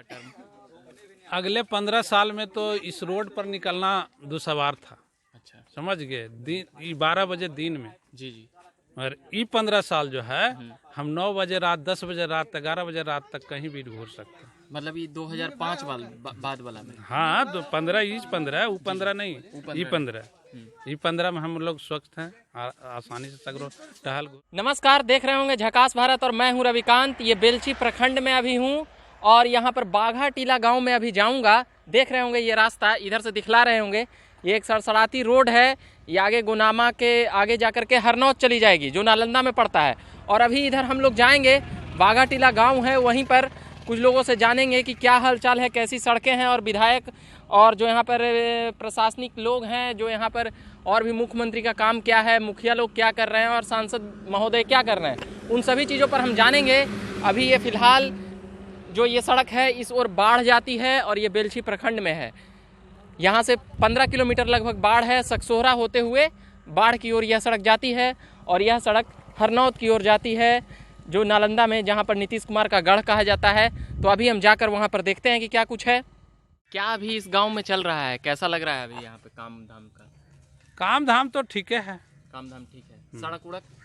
Term? अगले 15 साल में तो इस रोड पर निकलना दुसवार था। अच्छा। समझ गए, दिन 12 बजे दिन में। जी जी। और ये 15 साल जो है हम 9 बजे रात, 10 बजे रात, 11 बजे रात तक कहीं भी घूर सकते हैं। मतलब ये 2005 बाद वाला में? हाँ, तो 15 इस 15 वो 15 नहीं, ये 15 ये 15 में हम लोग स्वस्थ हैं, आसानी से सगरो टहल। नमस्कार, देख रहे होंगे झकास भारत और मैं हूं रविकांत। ये बेलची प्रखंड में अभी हूं और यहाँ पर बाघा टीला गांव में अभी जाऊंगा। देख रहे होंगे ये रास्ता इधर से दिखला रहे होंगे, ये एक सड़सड़ाती रोड है। ये आगे गुनामा के आगे जाकर के हरनौत चली जाएगी जो नालंदा में पड़ता है। और अभी इधर हम लोग जाएंगे, बाघा टीला गाँव है, वहीं पर कुछ लोगों से जानेंगे कि क्या हालचाल है, कैसी सड़कें हैं और विधायक और जो यहाँ पर प्रशासनिक लोग हैं, जो यहाँ पर और भी मुख्यमंत्री का काम क्या है, मुखिया लोग क्या कर रहे हैं और सांसद महोदय क्या कर रहे हैं, उन सभी चीज़ों पर हम जानेंगे। अभी ये फिलहाल जो ये सड़क है इस ओर बाढ़ जाती है और ये बेलछी प्रखंड में है। यहाँ से 15 किलोमीटर लगभग बाढ़ है। सकसोहरा होते हुए बाढ़ की ओर यह सड़क जाती है और यह सड़क हरनौत की ओर जाती है जो नालंदा में, जहाँ पर नीतीश कुमार का गढ़ कहा जाता है। तो अभी हम जाकर वहाँ पर देखते हैं कि क्या कुछ है। क्या अभी इस गांव में चल रहा है, कैसा लग रहा है अभी यहाँ पे काम धाम का? काम धाम तो ठीक है, काम धाम ठीक है।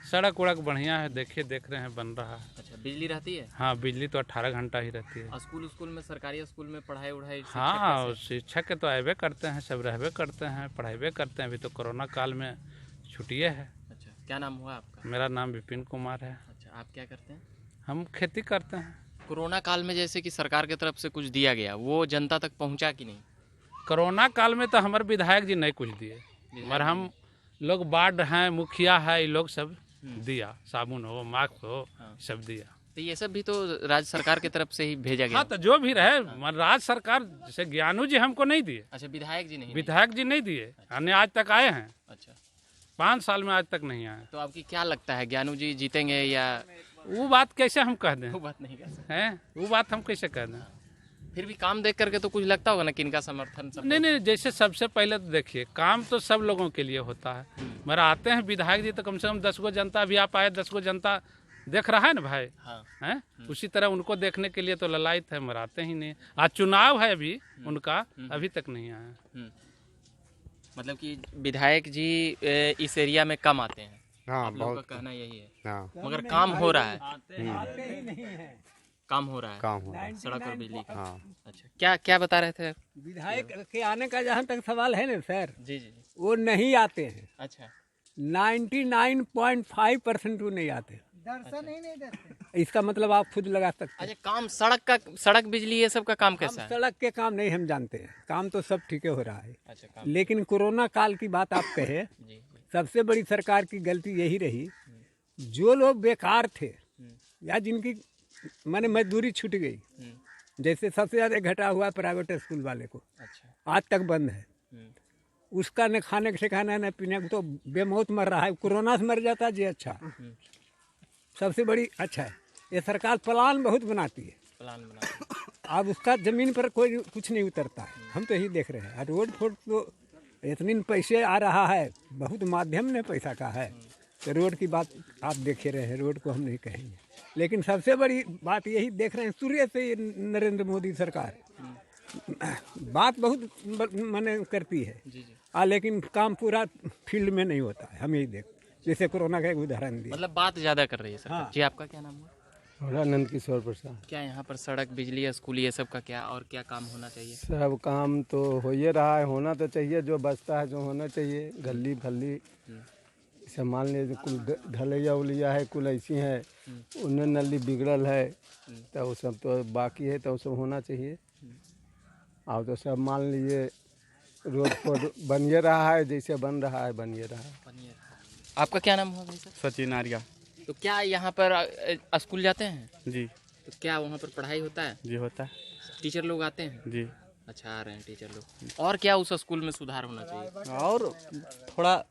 सड़क उड़क बढ़िया है, देख रहे हैं बन रहा है। अच्छा, बिजली रहती है? हाँ, बिजली तो 18 घंटा ही रहती है। स्कूल में, सरकारी स्कूल में पढ़ाई उढ़ाई? हाँ, शिक्षक के तो आए करते हैं, सब रहबे करते हैं, पढ़ाई करते हैं। अभी तो कोरोना काल में छुट्टियाँ है। अच्छा, क्या नाम हुआ आपका? मेरा नाम विपिन कुमार है। अच्छा, आप क्या करते हैं? हम खेती करते हैं। कोरोना काल में जैसे कि सरकार की तरफ से कुछ दिया गया, वो जनता तक पहुंचा कि नहीं? कोरोना काल में तो हमारे विधायक जी नहीं कुछ दिए, मगर हम लोग वार्ड हैं, मुखिया है, ये लोग सब दिया, साबुन हो, मास्क हो, सब दिया। तो ये सब भी तो राज्य सरकार की तरफ से ही भेजा गया? हाँ, तो जो भी रहे, राज्य सरकार जैसे ज्ञानू जी हमको नहीं दिए। अच्छा, विधायक जी नहीं दिए। अन्य आज तक आए हैं। अच्छा, 5 साल में आज तक नहीं आए। तो आपकी क्या लगता है, ज्ञानू जी जीतेंगे या? वो बात कैसे हम कह दें? वो बात नहीं कह सकते हैं, वो बात हम कैसे कह दें? फिर भी काम देख करके तो कुछ लगता होगा ना कि इनका समर्थन सब? नहीं, जैसे सबसे पहले तो देखिए, काम तो सब लोगों के लिए होता है, मगर आते हैं विधायक जी तो कम से कम 10 गो जनता भी आ पाए, 10 गो जनता देख रहा है ना भाई। हाँ। हैं, उसी तरह उनको देखने के लिए तो ललायत है, मगर आते ही नहीं। आज चुनाव है अभी उनका, अभी तक नहीं आया। मतलब कि विधायक जी इस एरिया में कम आते हैं। हाँ, आप लोगों का कहना यही है। हाँ। मगर काम हो रहा है, काम हो रहा है सड़क और बिजली का। हाँ। अच्छा, क्या बता रहे थे? विधायक के आने का जहाँ तक सवाल है ना सर, जी जी। वो नहीं आते हैं। अच्छा, 99.5% वो नहीं आते। दर्शन ही नहीं देते। इसका मतलब आप खुद लगा सकते हैं। अच्छा, काम सड़क बिजली ये सब का काम कैसा है? सड़क के काम नहीं हम जानते हैं, काम तो सब ठीक हो रहा है। अच्छा, काम। लेकिन कोरोना काल की बात आप कहे, जी। सबसे बड़ी सरकार की गलती यही रही, जो लोग बेकार थे या जिनकी माने मजदूरी छूट गई, जैसे सबसे ज्यादा घटा हुआ प्राइवेट स्कूल वाले को। अच्छा, आज तक बंद है, उसका न खाने का ठिकाना न पीने को, तो बेमौत मर रहा है। कोरोना से मर जाता जी। अच्छा, सबसे बड़ी अच्छा है ये सरकार प्लान बहुत बनाती है, प्लान बना। अब उसका जमीन पर कोई कुछ नहीं उतरता है। हम तो यही देख रहे हैं, रोड फोड तो इतने पैसे आ रहा है, बहुत माध्यम ने पैसा का है। तो रोड की बात आप देख रहे हैं, रोड को हम नहीं कहेंगे, लेकिन सबसे बड़ी बात यही देख रहे हैं, सूर्य से नरेंद्र मोदी सरकार बात बहुत माने करती है। जी जी। लेकिन काम पूरा फील्ड में नहीं होता है। हम यही देख, जैसे कोरोना का एक उदाहरण दिया। मतलब बात ज्यादा कर रही है सर। हाँ। जी, आपका क्या नाम हुआ? नंद किशोर प्रसाद। क्या यहाँ पर सड़क बिजली स्कूल ये सब का क्या और क्या काम होना चाहिए? सब काम तो हो ही रहा है, होना तो चाहिए, जो बचता है जो होना चाहिए, गली फली सब मान लीजिए, कुल ढलैया उलिया है, कुल ऐसी है, उन्हें नली बिगड़ल है, तो वो सब तो बाकी है, तो वो सब होना चाहिए। और तो सब मान लीजिए रोड पर बन ये रहा है, जैसे बन रहा है बन ये रहा है। आपका क्या नाम हुआ भाई सर? सचिन आर्या। तो क्या यहाँ पर स्कूल जाते हैं? जी। तो क्या वहाँ पर पढ़ाई होता है? जी होता है। टीचर लोग आते हैं? जी। अच्छा, आ रहे हैं टीचर लोग। और क्या उस स्कूल में सुधार होना चाहिए? और थोड़ा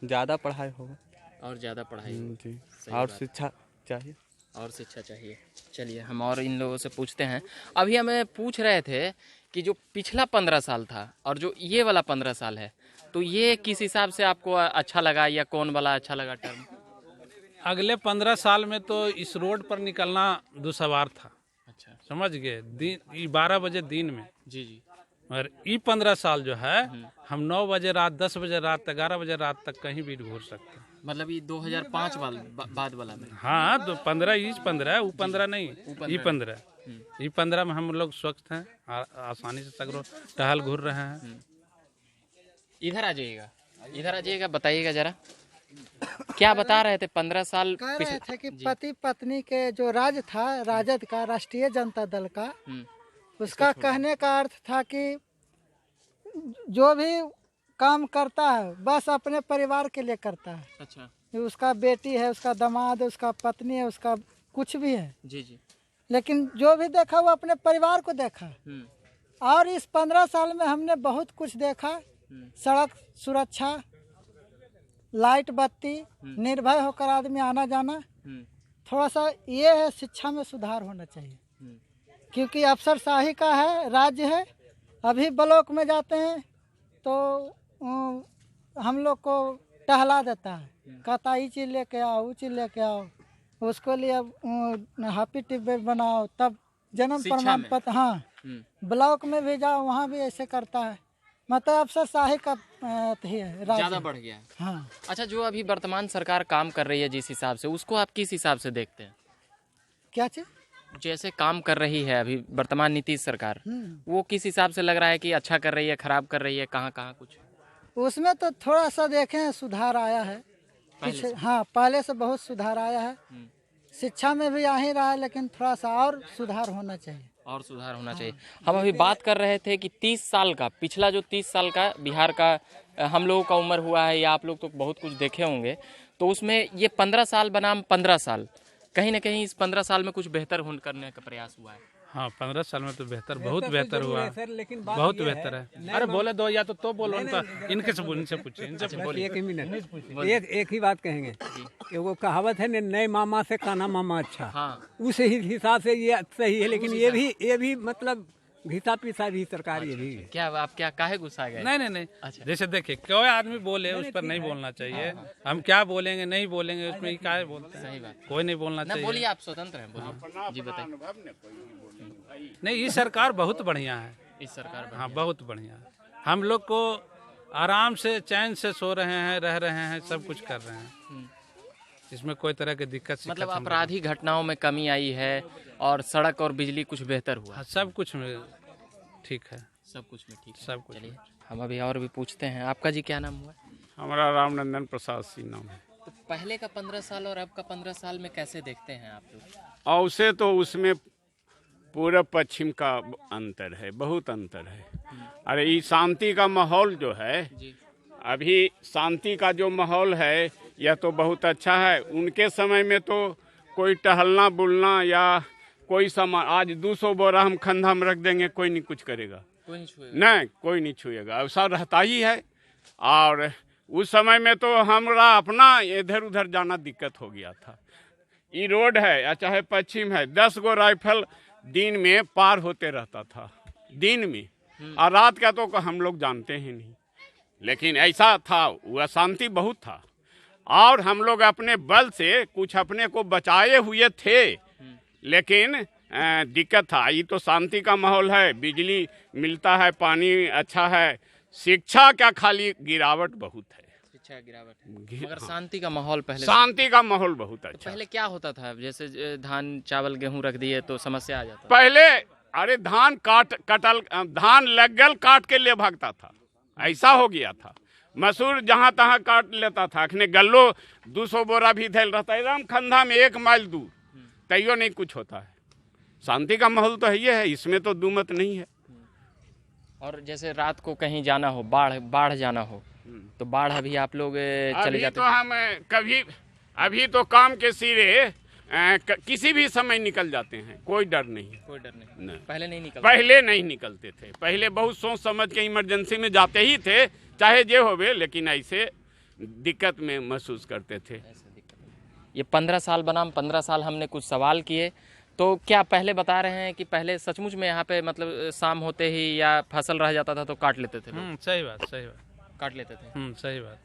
ज़्यादा पढ़ाई होगा। और ज़्यादा पढ़ाई हो। जी। सही और बात। शिक्षा चाहिए। और शिक्षा चाहिए। चलिए हम और इन लोगों से पूछते हैं। अभी हमें पूछ रहे थे कि जो पिछला 15 साल था और जो ये वाला 15 साल है, तो ये किस हिसाब से आपको अच्छा लगा या कौन वाला अच्छा लगा टर्म? अगले 15 साल में तो इस रोड पर निकलना दुसवार था। अच्छा समझ गए। दिन 12 बजे दिन में, जी जी। और ये 15 साल जो है हम 9 बजे रात, 10 बजे रात, 11 बजे रात तक कहीं भी घूर सकते हैं। मतलब ये 2005 बाद वाला में। हाँ, तो 15 इस 15 वो 15 नहीं, ये 15 ये 15 में हम लोग स्वस्थ हैं, आसानी से सगरो टहल घूर रहे हैं। इधर आ जाइएगा, इधर आ जाइएगा, बताइएगा जरा क्या बता रहे थे। 15 साल कह रहे थे कि पति पत्नी के जो राज था, राजद का, राष्ट्रीय जनता दल का, उसका कहने का अर्थ था कि जो भी काम करता है बस अपने परिवार के लिए करता है। अच्छा। उसका बेटी है, उसका दामाद है, उसका पत्नी है, उसका कुछ भी है, जी जी। लेकिन जो भी देखा वो अपने परिवार को देखा। और इस 15 साल में हमने बहुत कुछ देखा। सड़क सुरक्षा, लाइट बत्ती, निर्भय होकर आदमी आना जाना। थोड़ा सा ये है, शिक्षा में सुधार होना चाहिए, क्योंकि अफसरशाही का है, राज्य है। अभी ब्लॉक में जाते हैं तो हम लोग को टहला देता है, कहता ये चीज़ लेके आओ, वो चीज़ लेके आओ, उसको लिए हैप्पी टिब्बे बनाओ, तब जन्म प्रमाण पत्र। हाँ, ब्लॉक में भी जाओ, वहाँ भी ऐसे करता है। मतलब अफसरशाही का है, ज़्यादा बढ़ गया है। हाँ। अच्छा, जो अभी वर्तमान सरकार काम कर रही है जिस हिसाब से, उसको आप किस हिसाब से देखते हैं? क्या चीज़? जैसे काम कर रही है अभी वर्तमान नीतीश सरकार, वो किस हिसाब से लग रहा है कि अच्छा कर रही है, खराब कर रही है, कहाँ कहाँ कुछ? उसमें तो थोड़ा सा देखें सुधार आया है पीछे। हाँ, पहले से बहुत सुधार आया है। शिक्षा में भी आ ही रहा है, लेकिन थोड़ा सा और सुधार होना चाहिए। और सुधार होना चाहिए। हम अभी बात कर रहे थे कि 30 साल का, पिछला जो 30 साल का बिहार का हम लोगों का उम्र हुआ है, या आप लोग तो बहुत कुछ देखे होंगे, तो उसमें ये 15 साल बनाम 15 साल, कहीं ना कहीं इस 15 साल में कुछ बेहतर करने का प्रयास हुआ है। हाँ, 15 साल में तो बेहतर, बहुत बेहतर हुआ है सर, लेकिन बात बहुत ये बेहतर है। अरे बोले दो, या तो बोलो, इनसे पूछिए, इनसे पूछिए। एक ही मिनट, एक ही बात कहेंगे कि वो कहावत है, नए मामा से काना मामा अच्छा। हाँ। उस हिसाब से ये सही है, लेकिन ये भी मतलब घिसा पिसा भी सरकार ये भी है। क्या आप क्या काहे गुस्सा गए? नहीं। अच्छा। जैसे देखिए, कोई आदमी बोले उस पर नहीं बोलना चाहिए। हम क्या बोलेंगे, नहीं बोलेंगे, उसमें ही काहे बोलते हैं। सही बात। कोई नहीं बोलना ना चाहिए। बोलिए, आप स्वतंत्र हैं, बोलिए जी, बताइए। नहीं, ये सरकार बहुत बढ़िया है, इस सरकार हाँ बहुत बढ़िया है। हम लोग को आराम से चैन से सो रहे हैं, रह रहे हैं, सब कुछ कर रहे हैं। इसमें कोई तरह की दिक्कत मतलब आपराधिक घटनाओं में कमी आई है, और सड़क और बिजली कुछ बेहतर हुआ? सब कुछ में ठीक है, सब कुछ में ठीक है। सब कुछ। चलिए, हम अभी और भी पूछते हैं। आपका जी क्या नाम हुआ? हमारा रामनंदन प्रसाद सिंह नाम है। तो पहले का 15 साल और अब का 15 साल में कैसे देखते हैं आप लोग? और उसे तो उसमें पूरब पश्चिम का अंतर है, बहुत अंतर है। अरे ये शांति का माहौल जो है, अभी शांति का जो माहौल है, यह तो बहुत अच्छा है। उनके समय में तो कोई टहलना बुलना या कोई सामान, आज 200 बोरा हम कंधा में रख देंगे, कोई नहीं कुछ करेगा, कोई नहीं छुएगा। नहीं, कोई नहीं छुएगा, ऐसा रहता ही है। और उस समय में तो हमारा अपना इधर उधर जाना दिक्कत हो गया था। ये रोड है या चाहे पश्चिम है, 10 गो राइफल दिन में पार होते रहता था, दिन में। और रात का तो हम लोग जानते ही नहीं, लेकिन ऐसा था, वह शांति बहुत था। और हम लोग अपने बल से कुछ अपने को बचाए हुए थे, लेकिन दिक्कत था। ये तो शांति का माहौल है, बिजली मिलता है, पानी अच्छा है। शिक्षा का खाली गिरावट बहुत है, शिक्षा गिरावट है, मगर शांति का माहौल पहले, शांति का माहौल बहुत तो अच्छा। पहले क्या होता था? जैसे धान चावल गेहूं रख दिए तो समस्या आ जाता? पहले अरे धान धान लग गल, काट के ले भागता था, ऐसा हो गया था। मसूर जहाँ तहाँ काट लेता था। अखने गल्लो 200 बोरा भी धैल रहता है, एकदम खंधा में 1 माइल दूर, तैयो नहीं कुछ होता है। शांति का माहौल तो है, ये है, इसमें तो दुमत नहीं है। और जैसे रात को कहीं जाना हो, बाढ़ जाना हो, तो बाढ़ अभी आप लोग चले अभी जाते? तो हम कभी, अभी तो काम के सिरे किसी भी समय निकल जाते हैं, कोई डर नहीं है। कोई डर नहीं, नहीं। पहले नहीं निकल? पहले नहीं निकलते थे, पहले बहुत सोच समझ के इमरजेंसी में जाते ही थे, चाहे जे होवे, लेकिन ऐसे दिक्कत में महसूस करते थे। ये 15 साल बनाम 15 साल हमने कुछ सवाल किए, तो क्या पहले बता रहे हैं कि पहले सचमुच में यहाँ पे मतलब शाम होते ही या फसल रह जाता था तो काट लेते थे लोग? सही बात, सही बात, काट लेते थे। सही बात।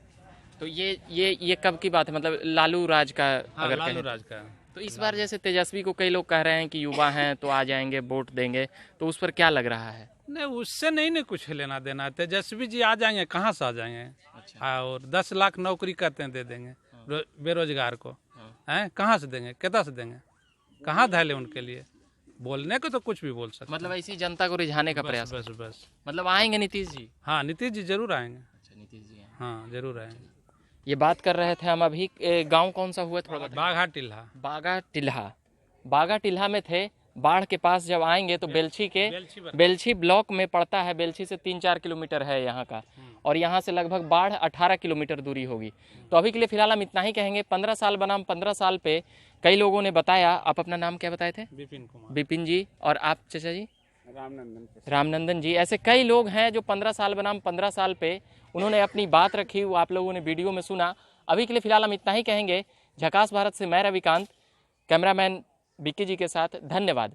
तो ये कब की बात है? मतलब लालू राज का? हाँ, अगर लालू कहें राज का। तो इस बार जैसे तेजस्वी को कई लोग कह रहे हैं कि युवा हैं तो आ जाएंगे वोट देंगे, तो उस पर क्या लग रहा है? नहीं, उससे नहीं कुछ लेना देना है। तेजस्वी जी आ जाएंगे, कहाँ से आ जाएंगे? और 10 लाख नौकरी कहते हैं दे देंगे बेरोजगार को, हैं? कहाँ से देंगे? कितना से देंगे? कहाँ धैले उनके लिए? बोलने को तो कुछ भी बोल सकते। मतलब ऐसी जनता को रिझाने का प्रयास। बस बस। मतलब आएंगे नीतीश जी? हाँ, नीतीश जी जरूर आएंगे। अच्छा, नीतीश जी आएंगे। हाँ, जरूर आएंगे। ये बात कर रहे थे हम अभी। गांव कौन सा हुआ थोड़ा बताइए? बाघा टिल्हा। बागा टिल्हा। बागा टिल्हा में थे। बाढ़ के पास जब आएंगे तो बेलछी ब्लॉक में पड़ता है। बेलछी से 3-4 किलोमीटर है यहाँ का, और यहाँ से लगभग बाढ़ 18 किलोमीटर दूरी होगी। तो अभी के लिए फिलहाल हम इतना ही कहेंगे। 15 साल बनाम 15 साल पे कई लोगों ने बताया। आप अपना नाम क्या बताए थे? विपिन कुमार। विपिन जी। और आप चाचा जी? रामनंदन जी। ऐसे कई लोग हैं जो 15 साल बनाम 15 साल पे उन्होंने अपनी बात रखी, वो आप लोगों ने वीडियो में सुना। अभी के लिए फिलहाल हम इतना ही कहेंगे। झकास भारत से मैं रविकांत, कैमरामैन विक्की जी के साथ, धन्यवाद।